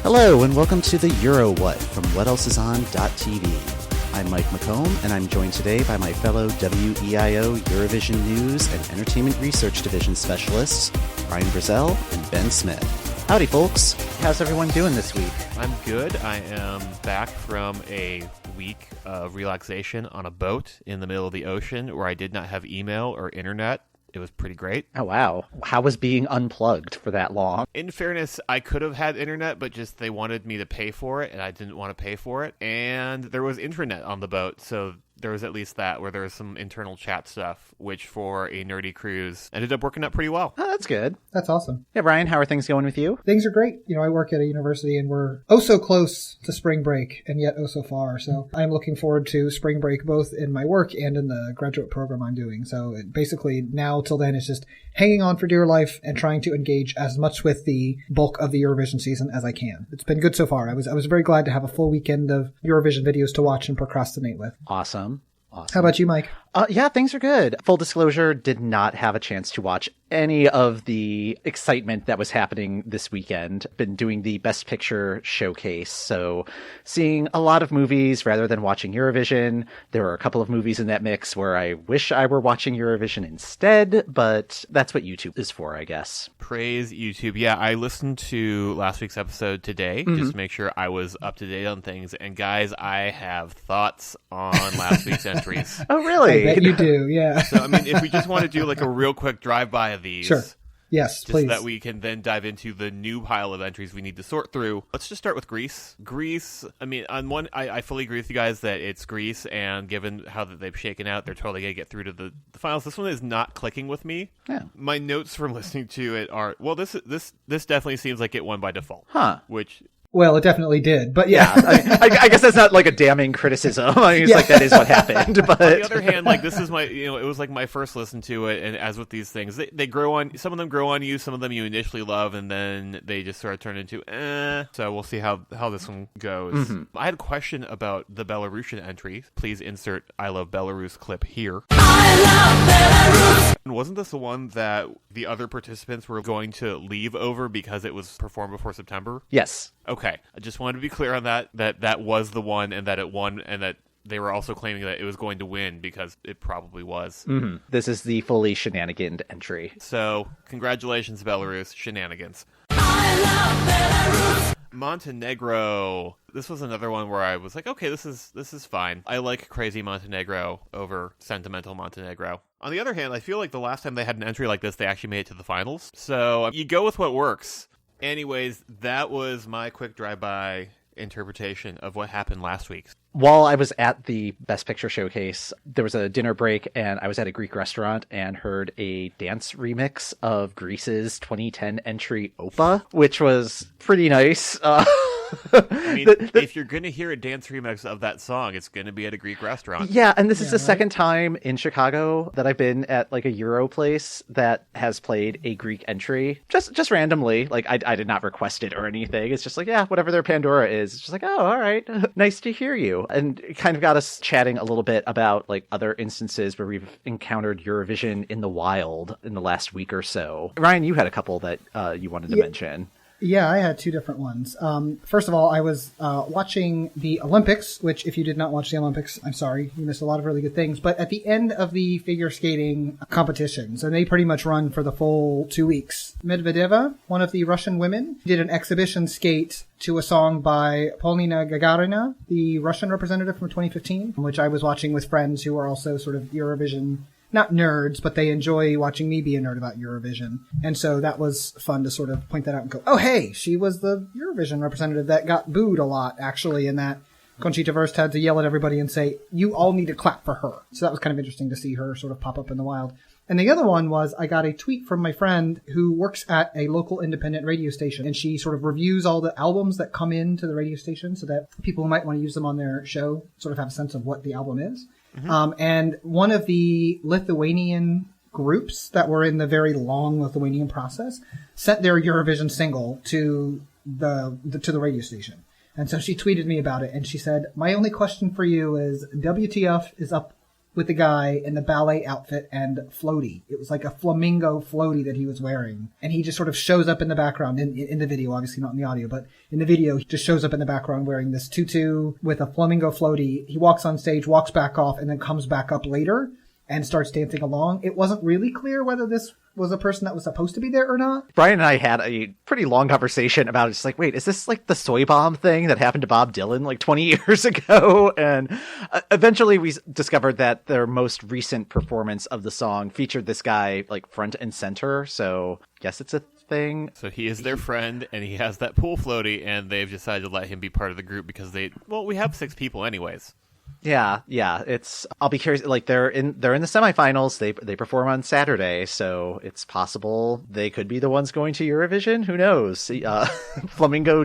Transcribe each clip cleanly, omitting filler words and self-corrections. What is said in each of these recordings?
Hello, and welcome to the Euro What from WhatElseIsOn.tv. I'm Mike McComb, and I'm joined today by my fellow WEIO Eurovision News and Entertainment Research Division specialists, Ryan Brazel and Ben Smith. Howdy, folks. How's everyone doing this week? I'm good. I am back from a week of relaxation on a boat in the middle of the ocean where I did not have email or internet. It was pretty great. Oh, wow. How was being unplugged for that long? In fairness, I could have had internet, but just they wanted me to pay for it, and I didn't want to pay for it. And there was intranet on the boat, so there was at least that, where there was some internal chat stuff, which for a nerdy cruise ended up working out pretty well. Oh, that's good. That's awesome. Yeah, Brian, how are things going with you? Things are great. I work at a university and we're oh so close to spring break and yet oh so far. So I'm looking forward to spring break both in my work and in the graduate program I'm doing. So basically now till then it's just hanging on for dear life and trying to engage as much with the bulk of the Eurovision season as I can. It's been good so far. I was very glad to have a full weekend of Eurovision videos to watch and procrastinate with. Awesome. How about you, Mike? Yeah, things are good. Full disclosure, did not have a chance to watch any of the excitement that was happening this weekend. Been doing the Best Picture showcase, so seeing a lot of movies rather than watching Eurovision. There were a couple of movies in that mix where I wish I were watching Eurovision instead, but that's what YouTube is for, I guess. Praise YouTube. Yeah, I listened to last week's episode today just to make sure I was up to date on things. And guys, I have thoughts on last week's entries. Oh, really? I bet you do, yeah. So, I mean, if we just want to do like a real quick drive-by of these. Sure. Yes, just please. so that we can then dive into the new pile of entries we need to sort through. Let's just start with Greece. Greece, I mean, on one, I fully agree with you guys that it's Greece, and given how that they've shaken out, they're totally going to get through to the finals. This one is not clicking with me. Yeah. My notes from listening to it are, well, this definitely seems like it won by default. Huh. Which... Well, it definitely did, but yeah. I guess that's not like a damning criticism. I mean, it's like that is what happened. But on the other hand, like this is my, it was like my first listen to it, and as with these things, they grow on. Some of them grow on you, some of them you initially love, and then they just sort of turn into So we'll see how this one goes. Mm-hmm. I had a question about the Belarusian entry. Please insert "I love Belarus" clip here. I love Belarus. Wasn't this the one that the other participants were going to leave over because it was performed before September? Yes. Okay, I just wanted to be clear on that was the one, and that it won, and that they were also claiming that it was going to win because it probably was. Mm-hmm. This is the fully shenaniganed entry. So, congratulations, Belarus. Shenanigans. I love Belarus! Montenegro. This was another one where I was like, okay, this is fine. I like crazy Montenegro over sentimental Montenegro. On the other hand, I feel like the last time they had an entry like this, they actually made it to the finals. So, you go with what works. Anyways, that was my quick drive-by interpretation of what happened last week. While I was at the Best Picture showcase, there was a dinner break, and I was at a Greek restaurant and heard a dance remix of Greece's 2010 entry Opa, which was pretty nice. I mean, if you're going to hear a dance remix of that song, it's going to be at a Greek restaurant. Yeah, and this is the second time in Chicago that I've been at like a Euro place that has played a Greek entry. Just randomly. Like, I did not request it or anything. It's just like, yeah, whatever their Pandora is. It's just like, oh, all right. Nice to hear you. And it kind of got us chatting a little bit about like other instances where we've encountered Eurovision in the wild in the last week or so. Ryan, you had a couple that you wanted to mention. Yeah, I had two different ones. First of all, I was watching the Olympics, which if you did not watch the Olympics, I'm sorry, you missed a lot of really good things. But at the end of the figure skating competitions, and they pretty much run for the full 2 weeks, Medvedeva, one of the Russian women, did an exhibition skate to a song by Polina Gagarina, the Russian representative from 2015, which I was watching with friends who are also sort of Eurovision not nerds, but they enjoy watching me be a nerd about Eurovision. And so that was fun to sort of point that out and go, oh, hey, she was the Eurovision representative that got booed a lot, actually, in that Conchita Wurst had to yell at everybody and say, you all need to clap for her. So that was kind of interesting to see her sort of pop up in the wild. And the other one was I got a tweet from my friend who works at a local independent radio station, and she sort of reviews all the albums that come into the radio station so that people who might want to use them on their show sort of have a sense of what the album is. Mm-hmm. And one of the Lithuanian groups that were in the very long Lithuanian process sent their Eurovision single to the radio station. And so she tweeted me about it, and she said, my only question for you is, WTF is up with the guy in the ballet outfit and floaty. It was like a flamingo floaty that he was wearing. And he just sort of shows up in the background in the video, obviously not in the audio, but in the video, he just shows up in the background wearing this tutu with a flamingo floaty. He walks on stage, walks back off, and then comes back up later and starts dancing along. It wasn't really clear whether this was a person that was supposed to be there or not. Brian and I had a pretty long conversation about it. It's like, wait, is this like the soy bomb thing that happened to Bob Dylan like 20 years ago? And eventually we discovered that their most recent performance of the song featured this guy like front and center. So guess it's a thing. So he is their friend, and he has that pool floaty, and they've decided to let him be part of the group because we have 6 people anyways. Yeah. I'll be curious. Like they're in the semifinals. They perform on Saturday, so it's possible they could be the ones going to Eurovision. Who knows? Flamingo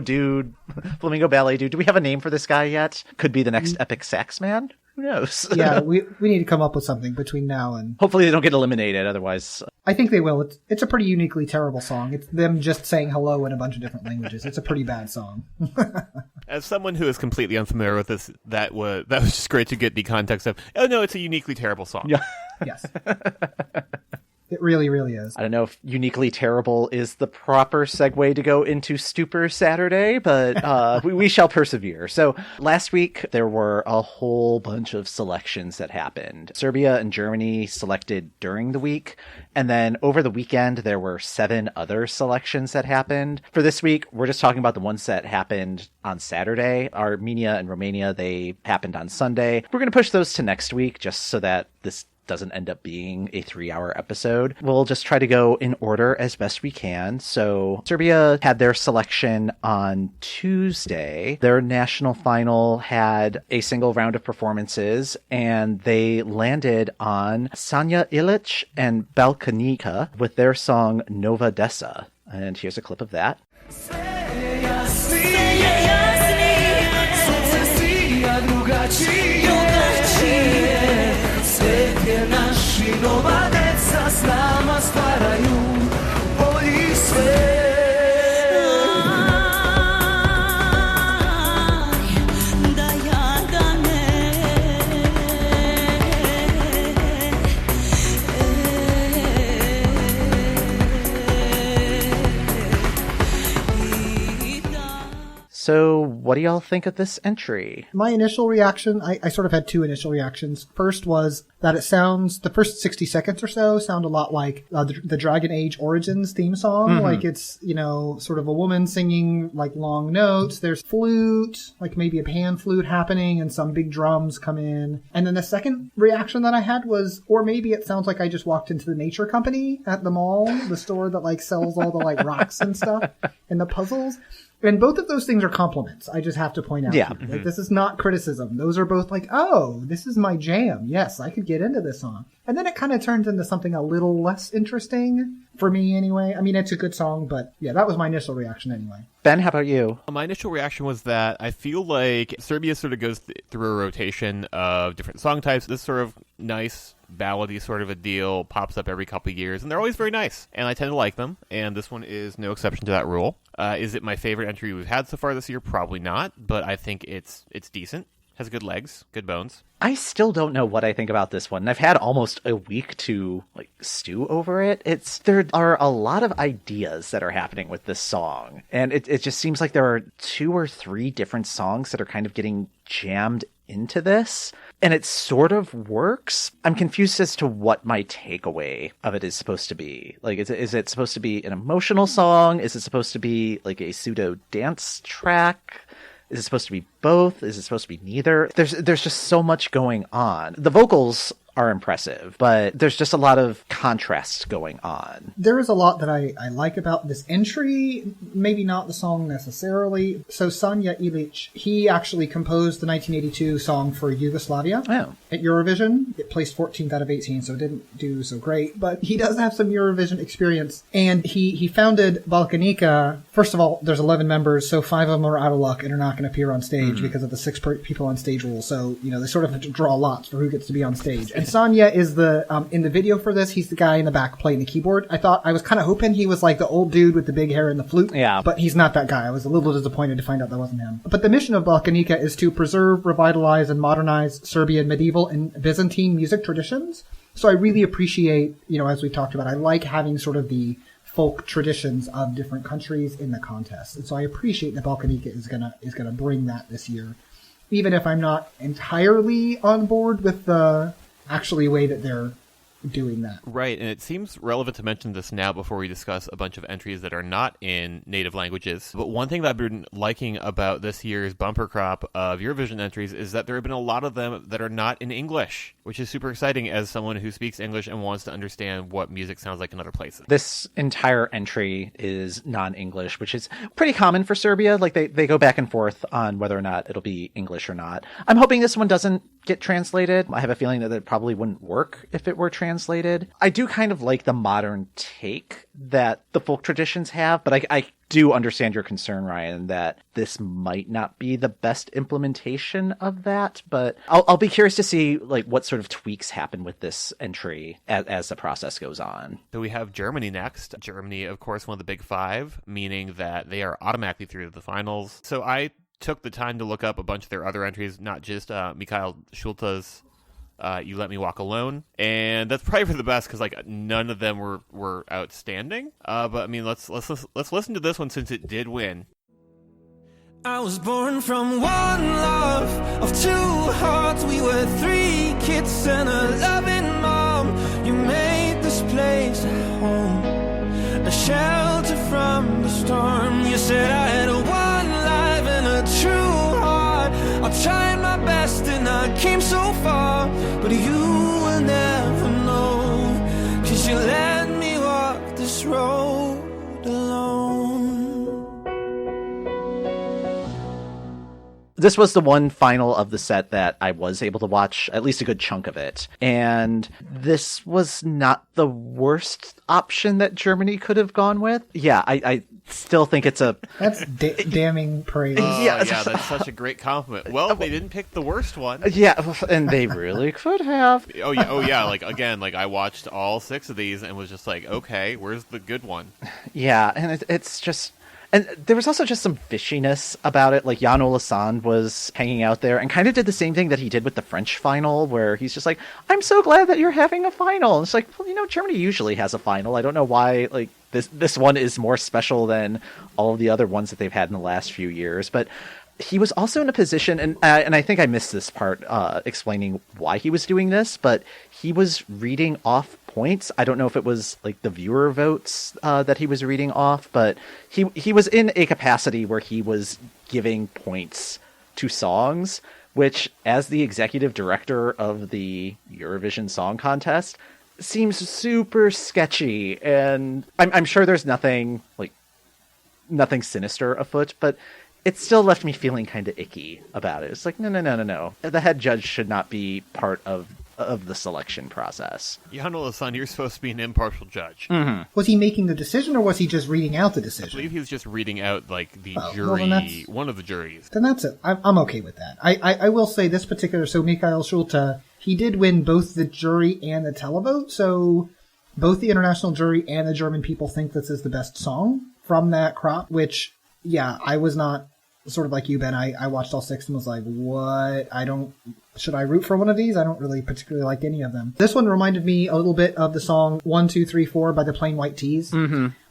ballet dude. Do we have a name for this guy yet? Could be the next epic sax man. Who knows? Yeah, we need to come up with something between now and... Hopefully they don't get eliminated, otherwise... I think they will. It's a pretty uniquely terrible song. It's them just saying hello in a bunch of different languages. It's a pretty bad song. As someone who is completely unfamiliar with this, that was just great to get the context of, oh no, it's a uniquely terrible song. Yeah. Yes. It really, really is. I don't know if uniquely terrible is the proper segue to go into Stupor Saturday, but we shall persevere. So last week, there were a whole bunch of selections that happened. Serbia and Germany selected during the week, and then over the weekend, there were 7 other selections that happened. For this week, we're just talking about the ones that happened on Saturday. Armenia and Romania, they happened on Sunday. We're going to push those to next week just so that this doesn't end up being a 3-hour episode. We'll just try to go in order as best we can. So Serbia had their selection on Tuesday. Their national final had a single round of performances, and they landed on Sanja Ilic and Balkanika with their song Nova Desa. And here's a clip of that. Naši nova deca s nama stvaraju bolji svet. Da ja da ne So what do y'all think of this entry? My initial reaction, I sort of had 2 initial reactions. First was that it sounds, the first 60 seconds or so sound a lot like the Dragon Age Origins theme song. Mm-hmm. Like it's, sort of a woman singing like long notes. There's flute, like maybe a pan flute happening, and some big drums come in. And then the second reaction that I had was, or maybe it sounds like I just walked into the Nature Company at the mall, the store that like sells all the like rocks and stuff and the puzzles. And both of those things are compliments. I just have to point out. Yeah. To you. Like, this is not criticism. Those are both like, oh, this is my jam. Yes, I could get into this song. And then it kind of turns into something a little less interesting for me anyway. I mean, it's a good song, but yeah, that was my initial reaction anyway. Ben, how about you? My initial reaction was that I feel like Serbia sort of goes through a rotation of different song types. This sort of nice, ballady sort of a deal pops up every couple of years, and they're always very nice, and I tend to like them, and this one is no exception to that rule. Is it my favorite entry we've had so far this year? Probably not, but I think it's decent. Has good legs, good bones. I still don't know what I think about this one. I've had almost a week to stew over it. There are a lot of ideas that are happening with this song, and it just seems like there are 2 or 3 different songs that are kind of getting jammed into this, and it sort of works. I'm confused as to what my takeaway of it is supposed to be. Like, is it supposed to be an emotional song? Is it supposed to be like a pseudo dance track? Is it supposed to be both? Is it supposed to be neither? There's just so much going on. The vocals are impressive, but there's just a lot of contrast going on. There is a lot that I like about this entry, maybe not the song necessarily. So Sanja Ilic, he actually composed the 1982 song for Yugoslavia at Eurovision. It placed 14th out of 18, so it didn't do so great, but he does have some Eurovision experience. And he founded Balkanika. First of all, there's 11 members, so 5 of them are out of luck and are not going to appear on stage because of the 6 people on stage rule. So, they sort of have to draw lots for who gets to be on stage. And Sanya is the, in the video for this, he's the guy in the back playing the keyboard. I was kind of hoping he was like the old dude with the big hair and the flute. Yeah. But he's not that guy. I was a little disappointed to find out that wasn't him. But the mission of Balkanica is to preserve, revitalize, and modernize Serbian medieval and Byzantine music traditions. So I really appreciate, as we talked about, I like having sort of the folk traditions of different countries in the contest. And so I appreciate that Balkanica is gonna bring that this year. Even if I'm not entirely on board with the actually way that they're doing that. Right, and it seems relevant to mention this now before we discuss a bunch of entries that are not in native languages. But one thing that I've been liking about this year's bumper crop of Eurovision entries is that there have been a lot of them that are not in English, which is super exciting as someone who speaks English and wants to understand what music sounds like in other places. This entire entry is non-English, which is pretty common for Serbia. Like they go back and forth on whether or not it'll be English or not. I'm hoping this one doesn't get translated. I have a feeling that it probably wouldn't work if it were translated. I do kind of like the modern take that the folk traditions have, but I do understand your concern, Ryan, that this might not be the best implementation of that, but I'll be curious to see like what sort of tweaks happen with this entry as the process goes on. So we have Germany next. Germany, of course, one of the big five, meaning that they are automatically through to the finals. So I took the time to look up a bunch of their other entries, not just Mikhail Schulte's You Let Me Walk Alone, and that's probably for the best because like none of them were outstanding. But I mean, let's listen to this one since it did win. I was born from one love of two hearts. We were three kids and a loving mom. You made this place at home, a shelter from the storm. You said I had one life and a true heart. I tried my best and I came so far, but you will never know, 'cause you let me walk this road alone. This was the one final of the set that I was able to watch at least a good chunk of it. And this was not the worst option that Germany could have gone with. Yeah, I still think it's a... That's damning praise. Yeah, that's such a great compliment. Well, they didn't pick the worst one. Yeah, and they really could have. Oh yeah. Like again, like I watched all 6 of these and was just like, okay, where's the good one? Yeah, and it's just... And there was also just some fishiness about it. Like, Jan Olassand was hanging out there and kind of did the same thing that he did with the French final, where he's just like, I'm so glad that you're having a final. And it's like, well, Germany usually has a final. I don't know why, like, this one is more special than all of the other ones that they've had in the last few years. But he was also in a position, and I think I missed this part explaining why he was doing this, but he was reading off points. I don't know if it was like the viewer votes that he was reading off, but he was in a capacity where he was giving points to songs, which, as the executive director of the Eurovision Song Contest, seems super sketchy. And I'm sure there's nothing sinister afoot, but it still left me feeling kind of icky about it. It's like, no. The head judge should not be part of the selection process. Jan Olassand, you're supposed to be an impartial judge. Mm-hmm. Was he making the decision, or was he just reading out the I decision? believe he was just reading out like the jury, well, one of the juries. Then that's it. I'm okay with that. I will say this particular, so Mikhail Schulte, he did win both the jury and the televote, so both the international jury and the German people think this is the best song from that crop, which, yeah, I was not sort of like you, Ben. I watched all 6 and was like, what? Should I root for one of these? I don't really particularly like any of them. This one reminded me a little bit of the song 1, 2, 3, 4 by the Plain White Tees,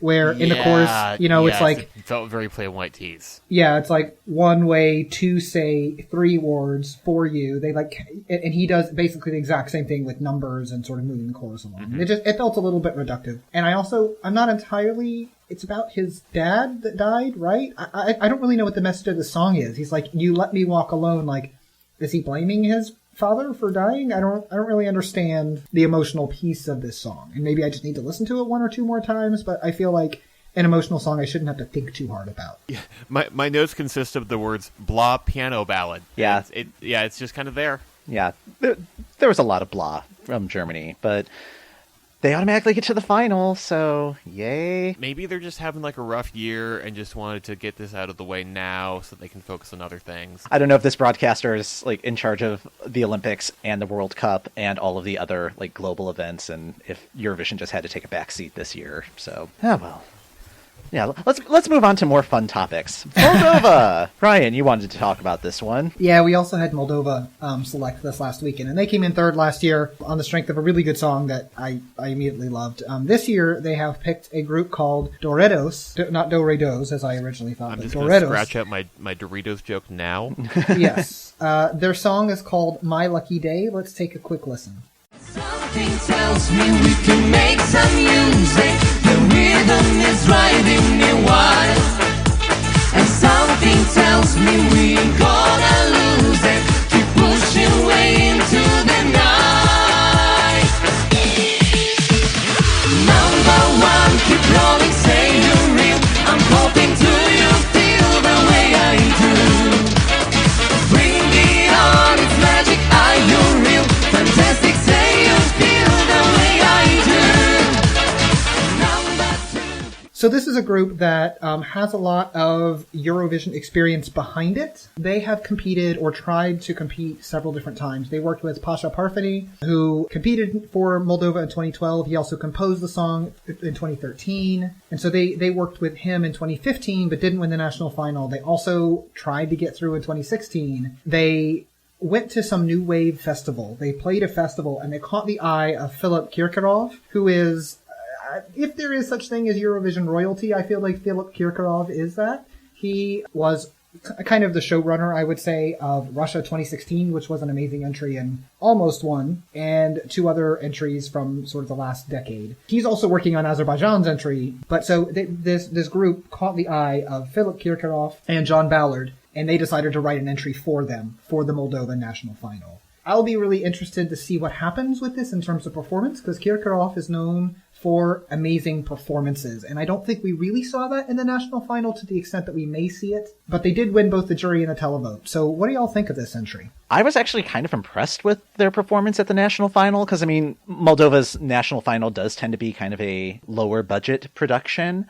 where in the chorus, it's like... It felt very Plain White Tees. Yeah, it's like 1 way to say 3 words for you. They like, and he does basically the exact same thing with numbers and sort of moving the chorus along. Mm-hmm. It felt a little bit reductive. And I'm not entirely... It's about his dad that died, right? I don't really know what the message of the song is. He's like, you let me walk alone. Like, is he blaming his father for dying? I don't really understand the emotional piece of this song. And maybe I just need to listen to it 1 or 2 more times, but I feel like an emotional song I shouldn't have to think too hard about. Yeah, my notes consist of the words blah piano ballad. Yeah. It's just kind of there. Yeah. There was a lot of blah from Germany, but they automatically get to the final, so yay. Maybe they're just having like a rough year and just wanted to get this out of the way now so they can focus on other things. I don't know if this broadcaster is like in charge of the Olympics and the World Cup and all of the other like global events, and if Eurovision just had to take a back seat this year. So, well. Yeah, let's move on to more fun topics. Moldova! Ryan, you wanted to talk about this one. Yeah, we also had Moldova select this last weekend, and they came in third last year on the strength of a really good song that I immediately loved. This year, they have picked a group called Doritos, not Do-Re-Dos, as I originally thought, I'm but just going to Doritos. scratch out my Doritos joke now. Yes. Their song is called My Lucky Day. Let's take a quick listen. Something tells me we can make some music. The rhythm is driving me wild. And something tells me we ain't gonna lose it. Keep pushing way into the night. Number one, keep rolling, say you're real. I'm hoping to you feel the way I do. Bring me on, it's magic, are you real? Fantastic, say you feel the way I do. Number two. So this is a group that has a lot of Eurovision experience behind it. They have competed or tried to compete several different times. They worked with Pasha Parfeni, who competed for Moldova in 2012. He also composed the song in 2013. And so they worked with him in 2015, but didn't win the national final. They also tried to get through in 2016. They went to some new wave festival. They played a festival and they caught the eye of Philip Kirkorov, who is, if there is such thing as Eurovision royalty, I feel like Philip Kirkorov is that. He was kind of the showrunner, I would say, of Russia 2016, which was an amazing entry and almost won, and two other entries from sort of the last decade. He's also working on Azerbaijan's entry, but so this group caught the eye of Philip Kirkorov and John Ballard, and they decided to write an entry for them for the Moldovan national final. I'll be really interested to see what happens with this in terms of performance, because Kirkorov is known for amazing performances, and I don't think we really saw that in the national final to the extent that we may see it, but they did win both the jury and the televote. So what do y'all think of this entry? I was actually kind of impressed with their performance at the national final, because, I mean, Moldova's national final does tend to be kind of a lower budget production,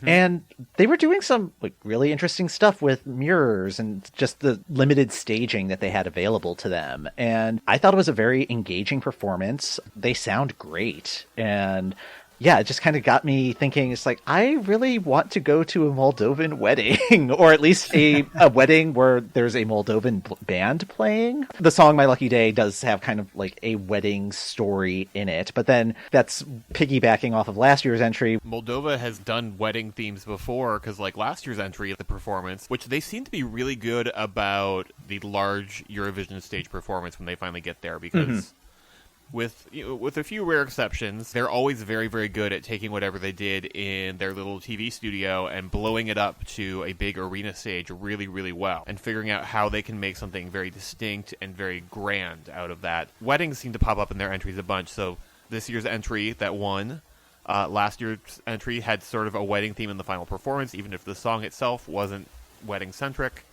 and they were doing some like really interesting stuff with mirrors and just the limited staging that they had available to them, and I thought it was a very engaging performance. They sound great, and yeah, it just kind of got me thinking, it's like, I really want to go to a Moldovan wedding, or at least a wedding where there's a Moldovan band playing. The song My Lucky Day does have kind of like a wedding story in it, but then that's piggybacking off of last year's entry. Moldova has done wedding themes before, because like last year's entry, the performance, which they seem to be really good about the large Eurovision stage performance when they finally get there, because with a few rare exceptions, they're always very, very good at taking whatever they did in their little TV studio and blowing it up to a big arena stage really, really well, and figuring out how they can make something very distinct and very grand out of that. Weddings seem to pop up in their entries a bunch, so this year's entry that won, last year's entry had sort of a wedding theme in the final performance, even if the song itself wasn't wedding-centric.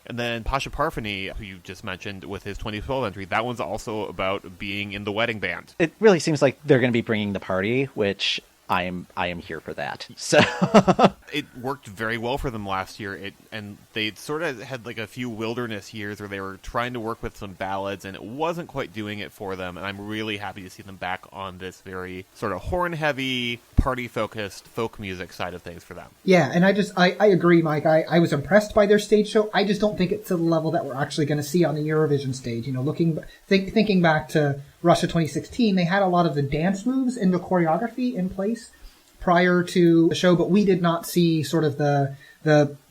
And then Pasha Parfeni, who you just mentioned with his 2012 entry, that one's also about being in the wedding band. It really seems like they're going to be bringing the party, which I am here for that. So it worked very well for them last year. And they sort of had like a few wilderness years where they were trying to work with some ballads, and it wasn't quite doing it for them. And I'm really happy to see them back on this very sort of horn-heavy, party-focused folk music side of things for them. Yeah, and I agree, Mike. I was impressed by their stage show. I just don't think it's to the level that we're actually going to see on the Eurovision stage. You know, thinking back to Russia 2016, they had a lot of the dance moves and the choreography in place prior to the show, but we did not see sort of the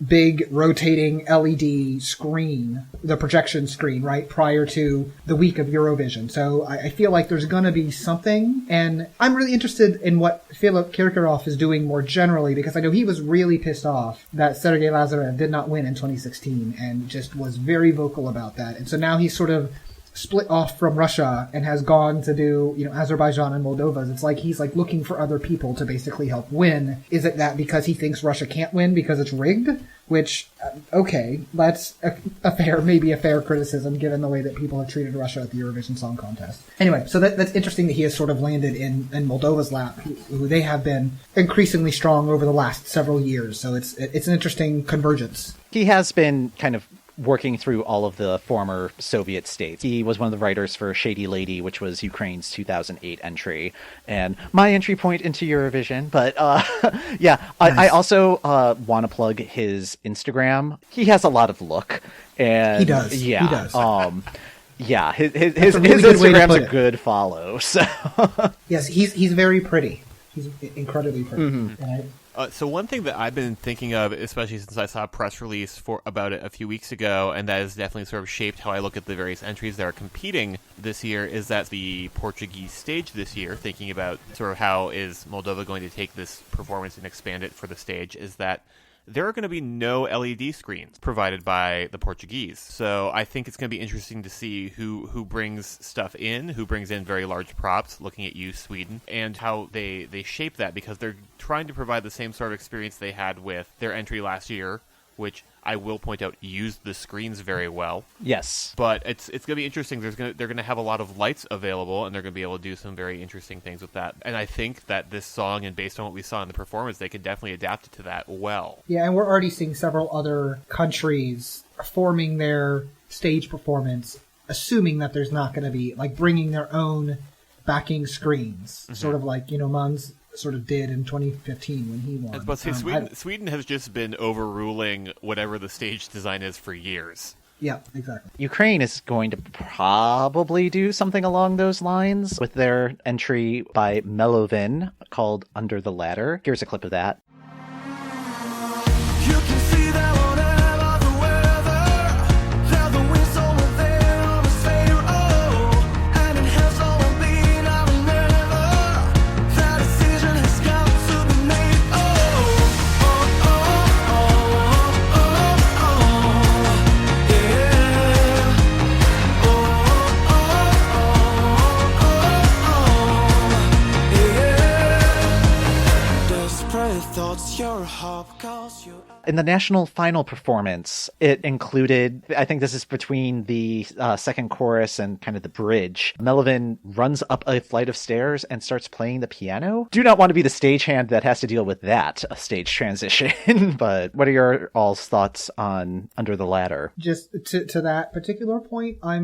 big rotating LED screen, the projection screen, right, prior to the week of Eurovision. So I feel like there's going to be something, and I'm really interested in what Philip Kirkorov is doing more generally, because I know he was really pissed off that Sergei Lazarev did not win in 2016 and just was very vocal about that. And so now he's sort of split off from Russia and has gone to do, Azerbaijan and Moldova. It's like he's like looking for other people to basically help win. Is it that because he thinks Russia can't win because it's rigged? Which, okay, that's maybe a fair criticism given the way that people have treated Russia at the Eurovision Song Contest. Anyway, so that's interesting that he has sort of landed in Moldova's lap, who they have been increasingly strong over the last several years. So it's an interesting convergence. He has been kind of working through all of the former Soviet states. He was one of the writers for Shady Lady, which was Ukraine's 2008 entry, and my entry point into Eurovision. But yeah, nice. I also want to plug his Instagram. He has a lot of look, and he does. Yeah, he does. Yeah, his Instagram's a good follow. So yes, he's very pretty. He's incredibly pretty. Mm-hmm. And so one thing that I've been thinking of, especially since I saw a press release about it a few weeks ago, and that has definitely sort of shaped how I look at the various entries that are competing this year, is that the Portuguese stage this year, thinking about sort of how is Moldova going to take this performance and expand it for the stage, is that there are going to be no LED screens provided by the Portuguese. So I think it's going to be interesting to see who brings stuff in, who brings in very large props, looking at you, Sweden, and how they shape that, because they're trying to provide the same sort of experience they had with their entry last year, which I will point out used the screens very well. Yes. But it's going to be interesting. They're going to have a lot of lights available, and they're going to be able to do some very interesting things with that. And I think that this song, and based on what we saw in the performance, they could definitely adapt it to that well. Yeah, and we're already seeing several other countries forming their stage performance, assuming that there's not going to be, like, bringing their own backing screens. Mm-hmm. Sort of like, Mons sort of did in 2015 when he won. But see, Sweden has just been overruling whatever the stage design is for years. Yeah, exactly. Ukraine is going to probably do something along those lines with their entry by Moldovan called Under the Ladder. Here's a clip of that. You can see that whatever the weather, tell the winds over there on the sail, oh, and it has all been, I will never, that decision has got to be made, oh, oh, oh, oh, oh, oh, yeah, oh, oh, oh, oh, yeah, desperate thoughts, your heart calls you. In the national final performance, it included, I think this is between the second chorus and kind of the bridge, Moldovan runs up a flight of stairs and starts playing the piano. Do not want to be the stagehand that has to deal with that stage transition, but what are your all's thoughts on Under the Ladder? Just to that particular point, I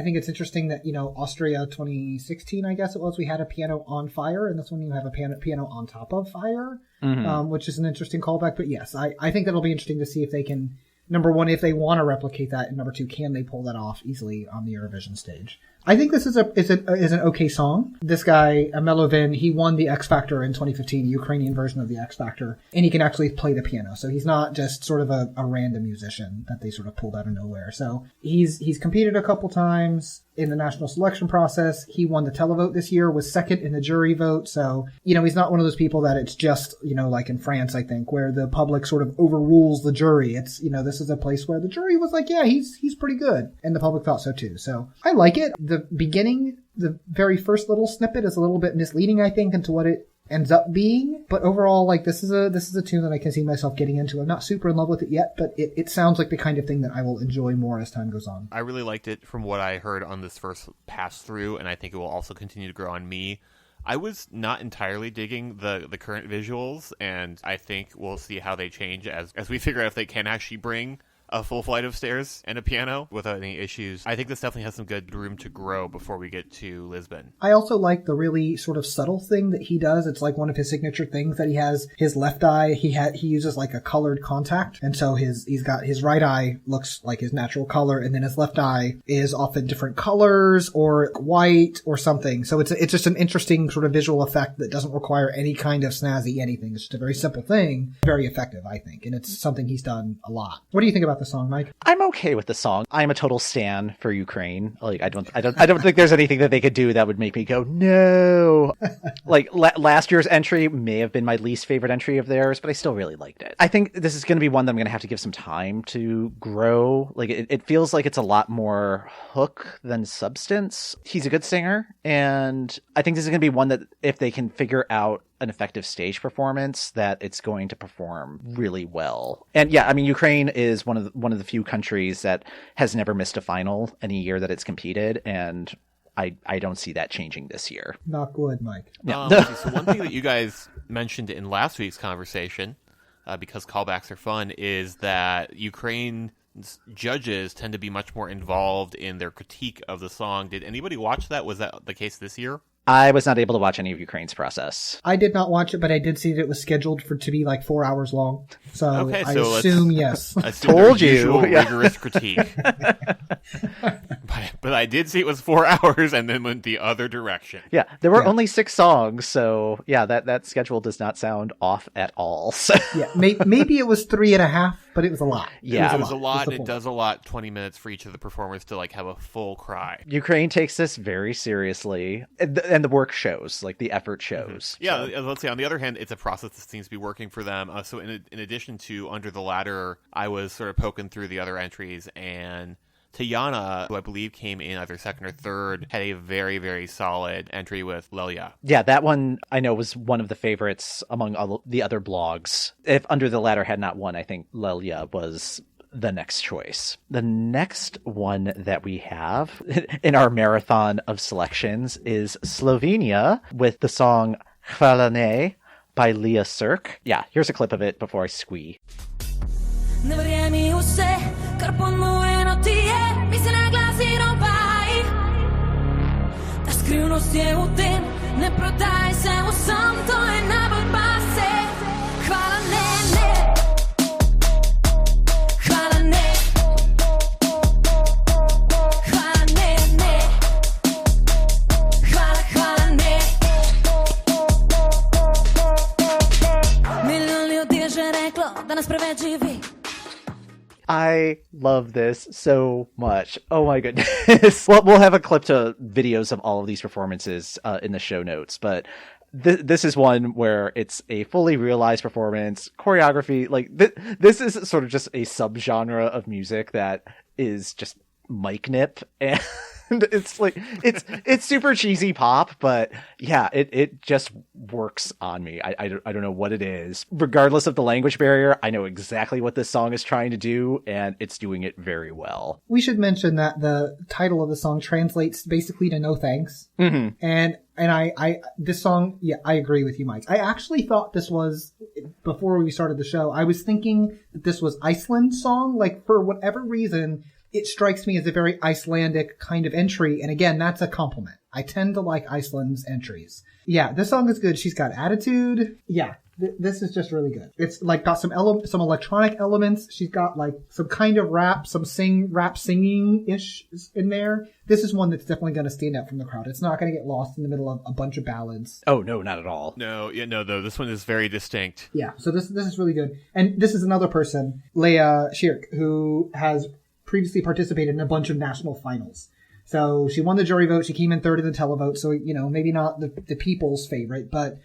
think it's interesting that, Austria 2016, I guess it was, we had a piano on fire, and this one you have a piano on top of fire, which is an interesting callback. But yes, I think that'll be interesting to see if they can, number one, if they want to replicate that, and number two, can they pull that off easily on the Eurovision stage? I think this is an okay song. This guy, Moldovan, he won the X Factor in 2015, the Ukrainian version of the X Factor, and he can actually play the piano. So he's not just sort of a random musician that they sort of pulled out of nowhere. So he's competed a couple times in the national selection process. He won the televote this year, was second in the jury vote. So, he's not one of those people that it's just, like in France, I think, where the public sort of overrules the jury. It's, this is a place where the jury was like, yeah, he's pretty good. And the public thought so too. So I like it. The beginning, the very first little snippet is a little bit misleading, I think, into what it ends up being. But overall, like, this is a tune that I can see myself getting into. I'm not super in love with it yet, but it sounds like the kind of thing that I will enjoy more as time goes on. I really liked it from what I heard on this first pass through, and I think it will also continue to grow on me. I was not entirely digging the current visuals, and I think we'll see how they change as we figure out if they can actually bring a full flight of stairs and a piano without any issues. I think this definitely has some good room to grow before we get to Lisbon. I also like the really sort of subtle thing that he does. It's like one of his signature things that he has. His left eye, he uses like a colored contact, and so he's got his right eye looks like his natural color, and then his left eye is often different colors or white or something. So it's just an interesting sort of visual effect that doesn't require any kind of snazzy anything. It's just a very simple thing, very effective, I think, and it's something he's done a lot. What do you think about about the song, Mike? I'm okay with the song. I'm a total stan for Ukraine. Like, I don't think there's anything that they could do that would make me go, no. Like, last year's entry may have been my least favorite entry of theirs, but I still really liked it. I think this is going to be one that I'm going to have to give some time to grow. Like, it feels like it's a lot more hook than substance. He's a good singer, and I think this is going to be one that if they can figure out an effective stage performance, that it's going to perform really well. And yeah, I mean, Ukraine is one of the few countries that has never missed a final any year that it's competed, and I don't see that changing this year. Not good, Mike. Yeah. So one thing that you guys mentioned in last week's conversation, because callbacks are fun, is that Ukraine's judges tend to be much more involved in their critique of the song. Did anybody watch that? Was that the case this year? I was not able to watch any of Ukraine's process. I did not watch it, but I did see that it was scheduled to be like 4 hours long. So, okay, I so assume yes. Told you. Yeah. Rigorous critique. But I did see it was 4 hours and then went the other direction. Yeah, there were only 6 songs, so yeah, that schedule does not sound off at all. So. Yeah, maybe it was 3.5, but it was a lot. Yeah, it was a lot. It does a lot. 20 minutes for each of the performers to like have a full cry. Ukraine takes this very seriously, and the work shows, like the effort shows. Mm-hmm. Yeah, so. Let's say on the other hand, it's a process that seems to be working for them. So in addition to Under the Ladder, I was sort of poking through the other entries, and Teyana, who I believe came in either second or third, had a very, very solid entry with Lelia. Yeah, that one I know was one of the favorites among all the other blogs. If Under the Ladder had not won, I think Lelia was the next choice. The next one that we have in our marathon of selections is Slovenia with the song Hvala ne by Leah Sirk. Yeah, here's a clip of it before I squee. I love this so much. Oh my goodness. Well, we'll have a clip to videos of all of these performances in the show notes, but this is one where it's a fully realized performance, choreography. Like this is sort of just a subgenre of music that is just mic nip, and it's like it's super cheesy pop, but yeah, it just works on me. I don't know what it is. Regardless of the language barrier, I know exactly what this song is trying to do, and it's doing it very well. We should mention that the title of the song translates basically to no thanks. Mm-hmm. And I this song, yeah, I agree with you, Mike. I actually thought this was, before we started the show, I was thinking that this was Iceland's song. Like, for whatever reason, it strikes me as a very Icelandic kind of entry. And again, that's a compliment. I tend to like Iceland's entries. Yeah, this song is good. She's got attitude. Yeah, this is just really good. It's like got some electronic elements. She's got like some kind of rap, some rap singing-ish in there. This is one that's definitely going to stand out from the crowd. It's not going to get lost in the middle of a bunch of ballads. Oh, no, not at all. No, though. This one is very distinct. Yeah, so this is really good. And this is another person, Leah Shirk, who has previously participated in a bunch of national finals. So she won the jury vote. She came in third in the televote. So, maybe not the people's favorite, but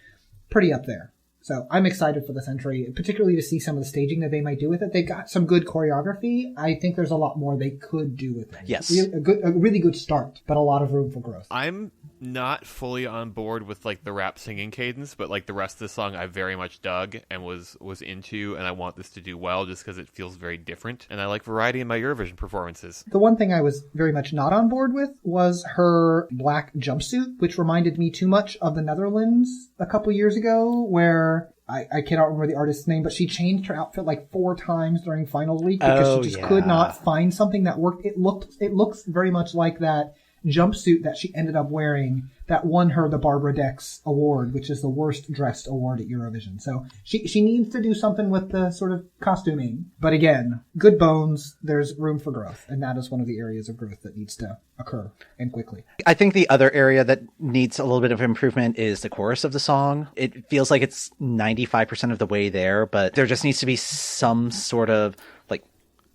pretty up there. So I'm excited for this entry, particularly to see some of the staging that they might do with it. They got some good choreography. I think there's a lot more they could do with it. Yes. A really good start, but a lot of room for growth. I'm not fully on board with like the rap singing cadence, but like the rest of the song I very much dug and was into, and I want this to do well just because it feels very different, and I like variety in my Eurovision performances. The one thing I was very much not on board with was her black jumpsuit, which reminded me too much of the Netherlands a couple years ago, where I cannot remember the artist's name, but she changed her outfit like 4 times during finals week because she just could not find something that worked. It looks very much like that jumpsuit that she ended up wearing that won her the Barbara Dex award, which is the worst dressed award at Eurovision. So she needs to do something with the sort of costuming. But again, good bones, there's room for growth. And that is one of the areas of growth that needs to occur, and quickly. I think the other area that needs a little bit of improvement is the chorus of the song. It feels like it's 95% of the way there, but there just needs to be some sort of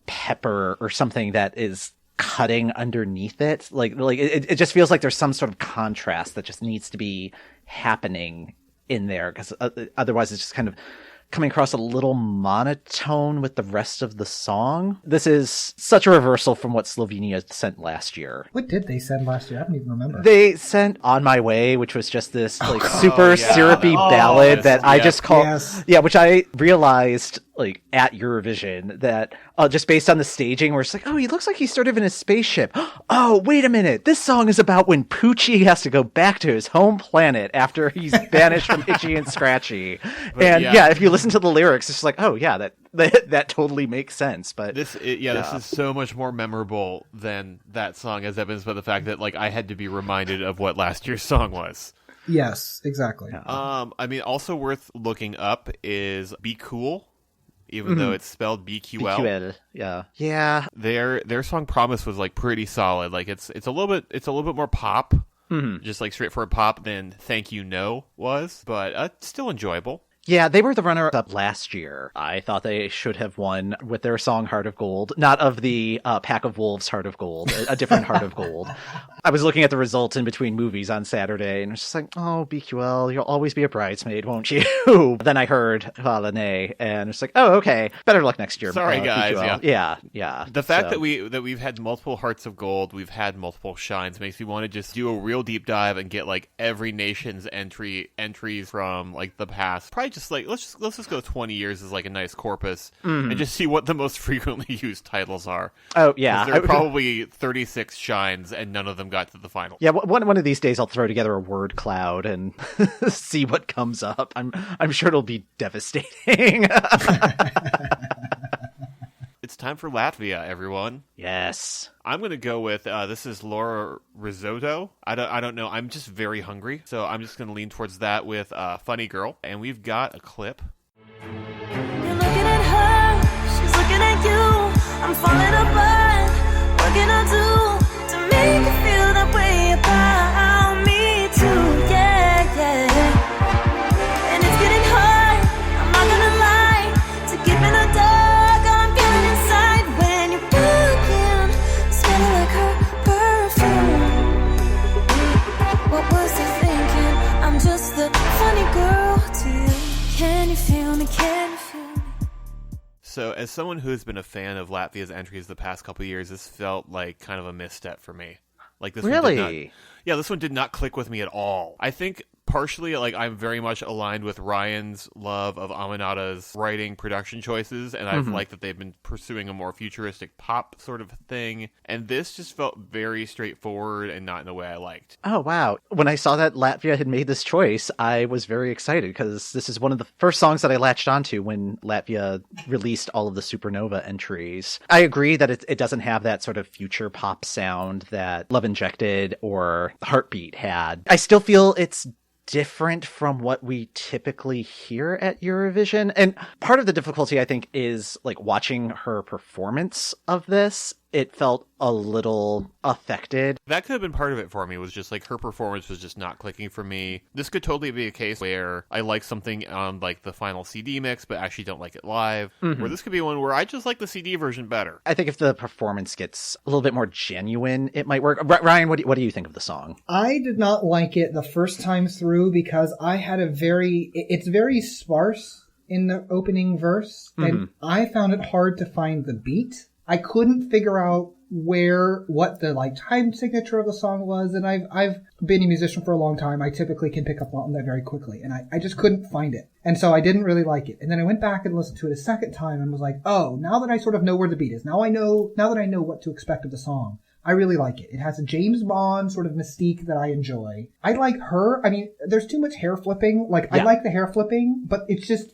pepper or something that is cutting underneath it. Like it just feels like there's some sort of contrast that just needs to be happening in there, because otherwise it's just kind of coming across a little monotone with the rest of the song. This is such a reversal from what Slovenia sent last year. What did they send last year? I don't even remember. They sent On My Way, which was just this super syrupy ballad that I just called, which I realized like at Eurovision that just based on the staging where it's like, oh, he looks like he's sort of in a spaceship. Oh, wait a minute. This song is about when Poochie has to go back to his home planet after he's banished from Itchy and Scratchy. And if you listen to the lyrics, it's just like, oh yeah, that totally makes sense. But this is so much more memorable than that song, as evidenced by the fact that like I had to be reminded of what last year's song was. Yes, exactly. I mean, also worth looking up is Be Cool. Even though it's spelled BQL. BQL, yeah. Their song Promise was like pretty solid. Like it's a little bit more pop, just like straightforward pop than Thank You No was, but still enjoyable. Yeah, they were the runner-up last year. I thought they should have won with their song Heart of Gold. Not of the Pack of Wolves Heart of Gold, a different Heart of Gold. I was looking at the results in between movies on Saturday, and I was just like, oh, BQL, you'll always be a bridesmaid, won't you? Then I heard Valene, and it's like, oh, okay, better luck next year. Sorry, guys. BQL. Yeah. The fact that we've had multiple Hearts of Gold, we've had multiple Shines, makes me want to just do a real deep dive and get like every nation's entries from like the past. Probably just like let's just go 20 years as like a nice corpus and just see what the most frequently used titles are. Oh yeah, there are probably 36 Shines and none of them got to the final. Yeah, one of these days I'll throw together a word cloud and see what comes up. I'm sure it'll be devastating. It's time for Latvia, everyone. Yes. I'm going to go with, this is Laura Risotto. I don't know. I'm just very hungry. So I'm just going to lean towards that with Funny Girl. And we've got a clip. You're looking at her. She's looking at you. I'm falling apart. What can I do to make you feel that way about me too? Yeah. And it's getting hard. I'm not going to lie. To keep in the dark. So, as someone who's been a fan of Latvia's entries the past couple of years, this felt like kind of a misstep for me. Like this really? This one did not click with me at all. I think partially, like, I'm very much aligned with Ryan's love of Aminata's writing production choices, and I've liked that they've been pursuing a more futuristic pop sort of thing, and this just felt very straightforward and not in a way I liked. Oh, wow. When I saw that Latvia had made this choice, I was very excited, because this is one of the first songs that I latched onto when Latvia released all of the Supernova entries. I agree that it doesn't have that sort of future pop sound that Love Injected or Heartbeat had. I still feel it's different from what we typically hear at Eurovision. And part of the difficulty, I think, is like watching her performance of this. It felt a little affected. That could have been part of it for me, was just like her performance was just not clicking for me. This could totally be a case where I like something on like the final CD mix, but actually don't like it live. Or this could be one where I just like the CD version better. I think if the performance gets a little bit more genuine, it might work. Ryan, what do you think of the song? I did not like it the first time through because I had it's very sparse in the opening verse, and I found it hard to find the beat. I couldn't figure out what the like time signature of the song was, and I've been a musician for a long time. I typically can pick up on that very quickly, and I just couldn't find it. And so I didn't really like it. And then I went back and listened to it a second time and was like, oh, now that I sort of know where the beat is, now that I know what to expect of the song, I really like it. It has a James Bond sort of mystique that I enjoy. I like her. I mean, there's too much hair flipping. I like the hair flipping, but it's just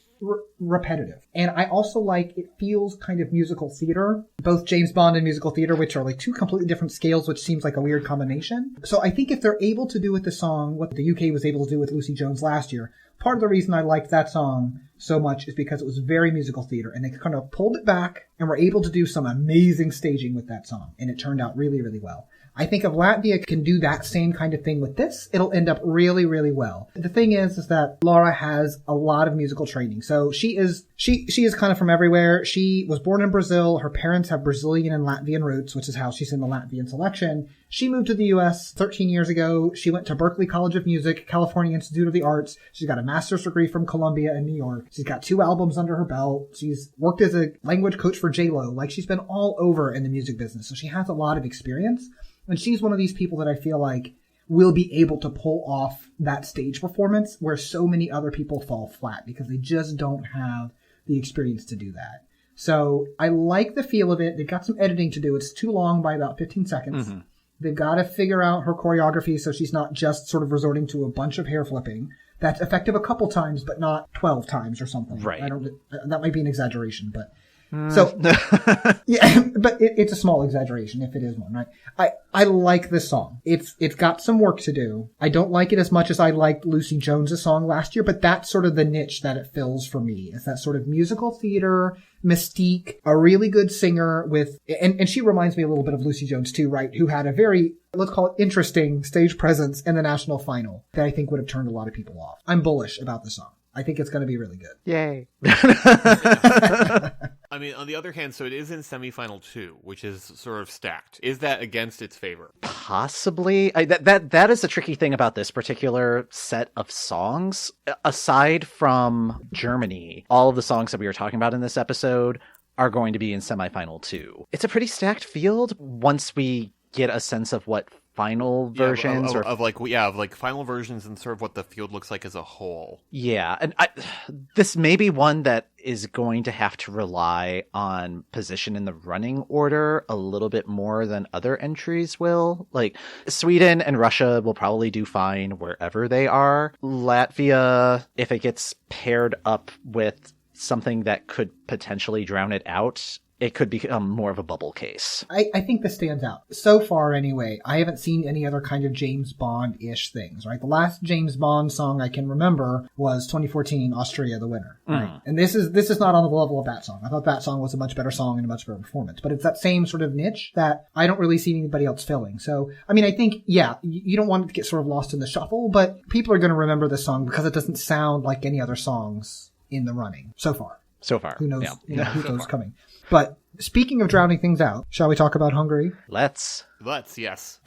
repetitive. And I also like, it feels kind of musical theater, both James Bond and musical theater, which are like two completely different scales, which seems like a weird combination. So I think if they're able to do with the song what the UK was able to do with Lucy Jones last year, part of the reason I liked that song so much is because it was very musical theater, and they kind of pulled it back and were able to do some amazing staging with that song, and it turned out really, really well. I think if Latvia can do that same kind of thing with this, it'll end up really, really well. The thing is that Laura has a lot of musical training. So she is kind of from everywhere. She was born in Brazil. Her parents have Brazilian and Latvian roots, which is how she's in the Latvian selection. She moved to the U.S. 13 years ago. She went to Berklee College of Music, California Institute of the Arts. She's got a master's degree from Columbia in New York. She's got 2 albums under her belt. She's worked as a language coach for J-Lo. Like, she's been all over in the music business. So she has a lot of experience. And she's one of these people that I feel like will be able to pull off that stage performance where so many other people fall flat because they just don't have the experience to do that. So I like the feel of it. They've got some editing to do. It's too long by about 15 seconds. Mm-hmm. They've got to figure out her choreography so she's not just sort of resorting to a bunch of hair flipping. That's effective a couple times, but not 12 times or something. Right. That might be an exaggeration, but... So, yeah, but it's a small exaggeration if it is one, right? I like this song. It's got some work to do. I don't like it as much as I liked Lucy Jones's song last year, but that's sort of the niche that it fills for me. It's that sort of musical theater, mystique, a really good singer with, and she reminds me a little bit of Lucy Jones too, right? Who had a very, let's call it interesting stage presence in the national final that I think would have turned a lot of people off. I'm bullish about the song. I think it's going to be really good. Yay. I mean, on the other hand, so it is in semifinal 2, which is sort of stacked. Is that against its favor? Possibly. That is the tricky thing about this particular set of songs. Aside from Germany, all of the songs that we were talking about in this episode are going to be in semifinal 2. It's a pretty stacked field once we get a sense of what final versions of final versions and sort of what the field looks like as a whole. Yeah, and this may be one that is going to have to rely on position in the running order a little bit more than other entries will. Like, Sweden and Russia will probably do fine wherever they are. Latvia, if it gets paired up with something that could potentially drown it out, it could become more of a bubble case. I think this stands out. So far, anyway, I haven't seen any other kind of James Bond-ish things, right? The last James Bond song I can remember was 2014, Austria, the Winner, right? And this is not on the level of that song. I thought that song was a much better song and a much better performance. But it's that same sort of niche that I don't really see anybody else filling. So, I mean, I think, yeah, you don't want it to get sort of lost in the shuffle, but people are going to remember this song because it doesn't sound like any other songs in the running so far. Who knows? Yeah. Who knows coming? But speaking of drowning things out, shall we talk about Hungary? Let's, yes.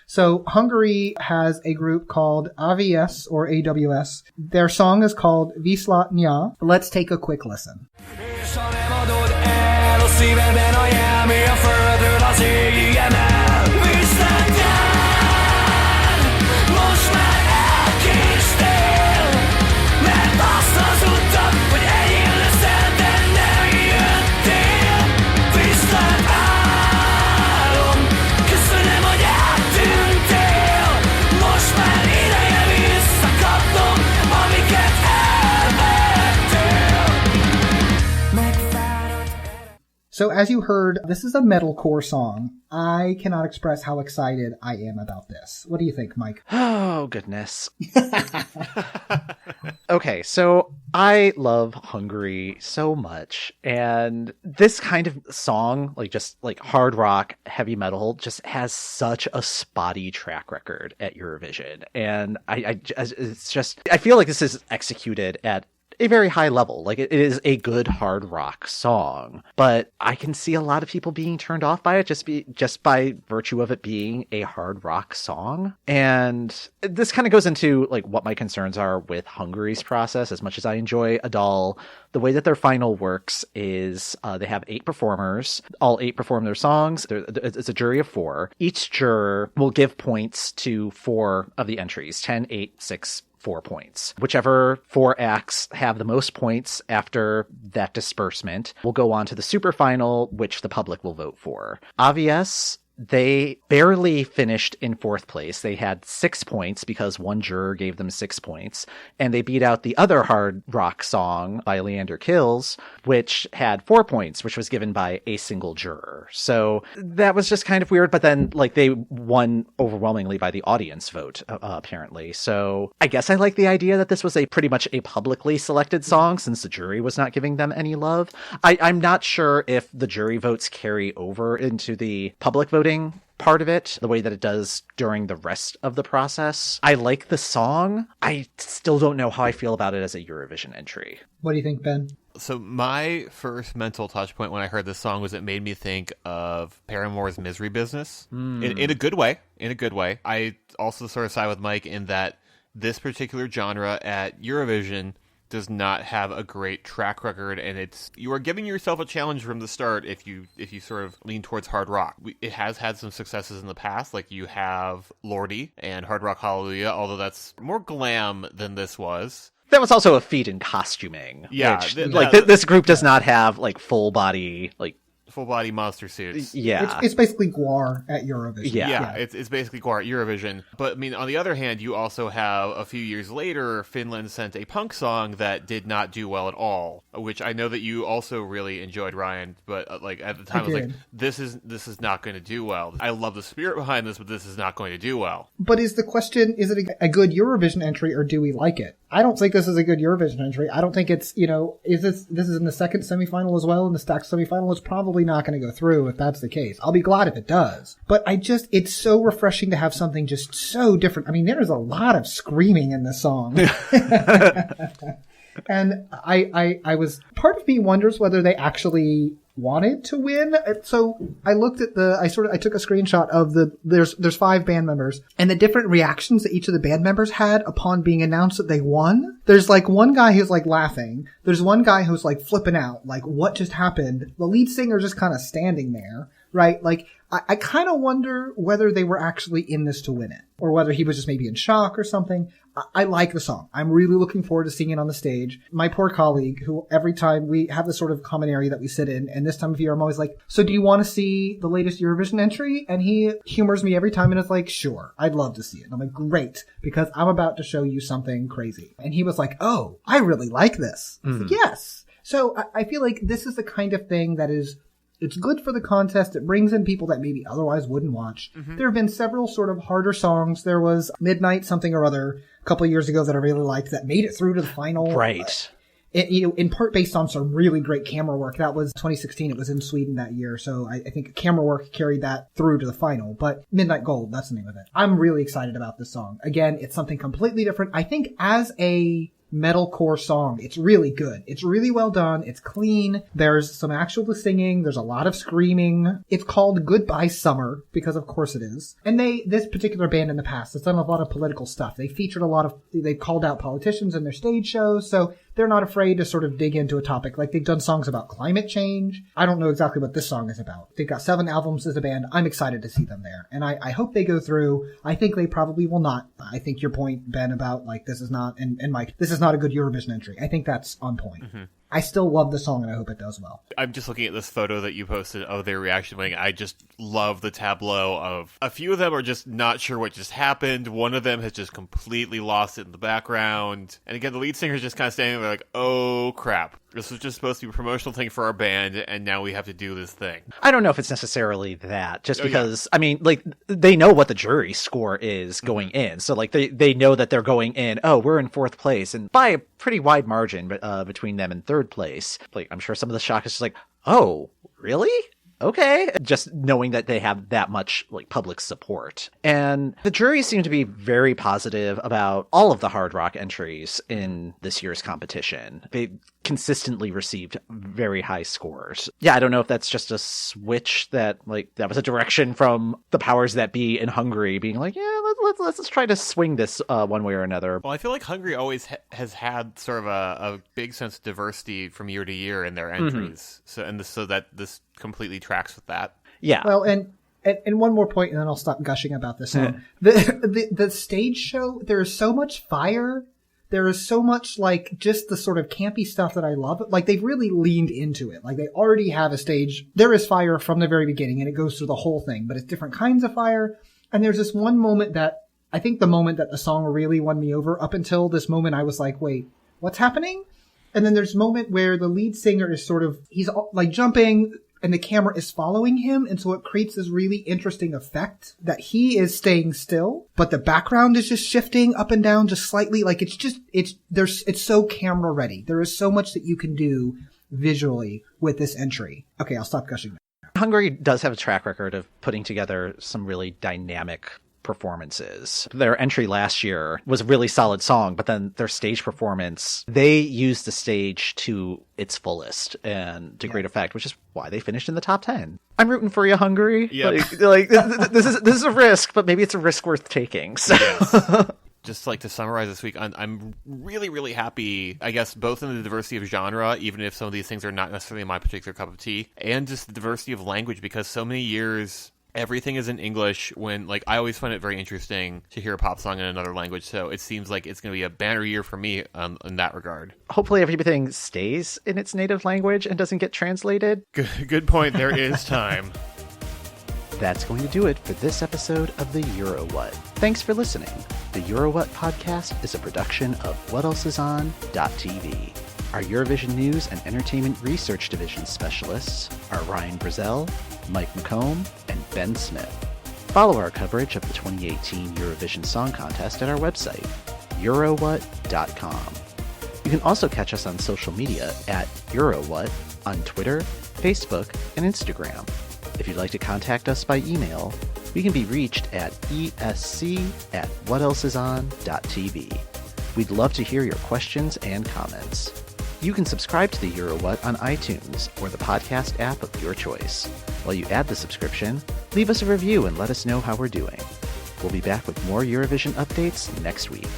So Hungary has a group called AVS or AWS. Their song is called Viszlát Nya. Let's take a quick listen. So as you heard, this is a metalcore song. I cannot express how excited I am about this. What do you think, Mike? Oh, goodness. Okay, so I love Hungary so much, and this kind of song, just hard rock, heavy metal, just has such a spotty track record at Eurovision. And I feel like this is executed at a very high level. Like, it is a good hard rock song, but I can see a lot of people being turned off by it just by virtue of it being a hard rock song. And this kind of goes into what my concerns are with Hungary's process. As much as I enjoy Adal, the way that their final works is they have 8 performers. All 8 perform their songs. It's a jury of 4. Each juror will give points to 4 of the entries: 10, 8, 6, 4 points. Whichever 4 acts have the most points after that disbursement will go on to the super final, which the public will vote for. AVS they barely finished in 4th place. They had 6 points because one juror gave them 6 points, and they beat out the other hard rock song by Leander Kills, which had 4 points, which was given by a single juror. So that was just kind of weird, but then like they won overwhelmingly by the audience vote, apparently. So I guess I like the idea that this was a pretty much a publicly selected song since the jury was not giving them any love. I'm not sure if the jury votes carry over into the public voting part of it the way that it does during the rest of the process. I like the song. I still don't know how I feel about it as a Eurovision entry. What do you think, Ben? So my first mental touch point when I heard this song was it made me think of Paramore's Misery Business in a good way. In a good way. I also sort of side with Mike in that this particular genre at Eurovision does not have a great track record, and you are giving yourself a challenge from the start if you sort of lean towards hard rock. It has had some successes in the past, like you have Lordi and Hard Rock Hallelujah, although that's more glam than this was. That was also a feat in costuming. Yeah, which, this group does not have like full body monster suits. Yeah. It's basically Gwar at Eurovision. Yeah. It's basically Gwar at Eurovision. But I mean, on the other hand, you also have a few years later, Finland sent a punk song that did not do well at all, which I know that you also really enjoyed, Ryan. But like at the time, I was like, this is not going to do well. I love the spirit behind this, but this is not going to do well. But is the question, is it a good Eurovision entry or do we like it? I don't think this is a good Eurovision entry. I don't think it's, is this is in the second semifinal as well, and the stacked semifinal is probably not going to go through if that's the case. I'll be glad if it does. But it's so refreshing to have something just so different. I mean, there's a lot of screaming in this song. And I was, part of me wonders whether they actually wanted to win. So I looked at I took a screenshot of there's 5 band members and the different reactions that each of the band members had upon being announced that they won. There's like one guy who's like laughing. There's one guy who's like flipping out, like what just happened? The lead singer just kind of standing there, right? Like I kind of wonder whether they were actually in this to win it or whether he was just maybe in shock or something. I like the song. I'm really looking forward to seeing it on the stage. My poor colleague, who every time we have this sort of common area that we sit in, and this time of year I'm always like, so do you want to see the latest Eurovision entry? And he humors me every time and is like, sure, I'd love to see it. And I'm like, great, because I'm about to show you something crazy. And he was like, oh, I really like this. I was like, yes. So I feel like this is the kind of thing that it's good for the contest. It brings in people that maybe otherwise wouldn't watch. Mm-hmm. There have been several sort of harder songs. There was Midnight Something or Other a couple of years ago that I really liked that made it through to the final. Right. In part based on some really great camera work. That was 2016. It was in Sweden that year. So I think camera work carried that through to the final. But Midnight Gold, that's the name of it. I'm really excited about this song. Again, it's something completely different. I think as a metalcore song, it's really good. It's really well done. It's clean. There's some actual singing. There's a lot of screaming. It's called Goodbye Summer because of course it is. And this particular band in the past has done a lot of political stuff. They featured they called out politicians in their stage shows. So they're not afraid to sort of dig into a topic. Like they've done songs about climate change. I don't know exactly what this song is about. They've got 7 albums as a band. I'm excited to see them there. And I hope they go through. I think they probably will not. I think your point, Ben, about like this is not, and Mike, this is not a good Eurovision entry. I think that's on point. Mm-hmm. I still love the song and I hope it does well. I'm just looking at this photo that you posted of their reaction winning. I just love the tableau of a few of them are just not sure what just happened. One of them has just completely lost it in the background. And again, the lead singer is just kind of standing there like, oh crap. This was just supposed to be a promotional thing for our band, and now we have to do this thing. I don't know if it's necessarily that, just because, I mean, like, they know what the jury score is going in. So, like, they know that they're going in, oh, we're in 4th place, and by a pretty wide margin between them and 3rd place. Like, I'm sure some of the shock is just like, oh, really? Okay. Just knowing that they have that much like public support. And the jury seemed to be very positive about all of the hard rock entries in this year's competition. They consistently received very high scores. Yeah, I don't know if that's just a switch that was a direction from the powers that be in Hungary being like, yeah, let's try to swing this one way or another. Well, I feel like Hungary always has had sort of a big sense of diversity from year to year in their entries. Mm-hmm. So that this completely tracks with that. Yeah. Well, and one more point, and then I'll stop gushing about this song. The stage show, there is so much fire there is so much like just the sort of campy stuff that I love. Like they've really leaned into it. Like they already have a stage. There is fire from the very beginning and it goes through the whole thing, but it's different kinds of fire. And there's this one moment that I think the moment that the song really won me over. Up until this moment, I was like, wait, what's happening? And then there's a moment where the lead singer is sort of, he's like jumping and the camera is following him. And so it creates this really interesting effect that he is staying still, but the background is just shifting up and down just slightly. Like it's so camera ready. There is so much that you can do visually with this entry. Okay, I'll stop gushing now. Hungary does have a track record of putting together some really dynamic performances. Their entry last year was a really solid song, but then their stage performance, they used the stage to its fullest and to great effect, which is why they finished in the top 10. I'm rooting for you, Hungary. Yep. Like this is a risk, but maybe it's a risk worth taking. So. Yes. Just like to summarize this week, I'm really, really happy, I guess, both in the diversity of genre, even if some of these things are not necessarily my particular cup of tea, and just the diversity of language, because so many years everything is in English when, like, I always find it very interesting to hear a pop song in another language, so it seems like it's going to be a banner year for me in that regard. Hopefully everything stays in its native language and doesn't get translated. Good point. There is time. That's going to do it for this episode of the Euro What. Thanks for listening. The Euro What podcast is a production of WhatElseIsOn.tv. Our Eurovision News and Entertainment Research Division specialists are Ryan Brazel, Mike McComb, and Ben Smith. Follow our coverage of the 2018 Eurovision Song Contest at our website, eurowhat.com. You can also catch us on social media at EuroWhat on Twitter, Facebook, and Instagram. If you'd like to contact us by email, we can be reached at esc@whatelsison.tv. We'd love to hear your questions and comments. You can subscribe to the EuroWhat on iTunes or the podcast app of your choice. While you add the subscription, leave us a review and let us know how we're doing. We'll be back with more Eurovision updates next week.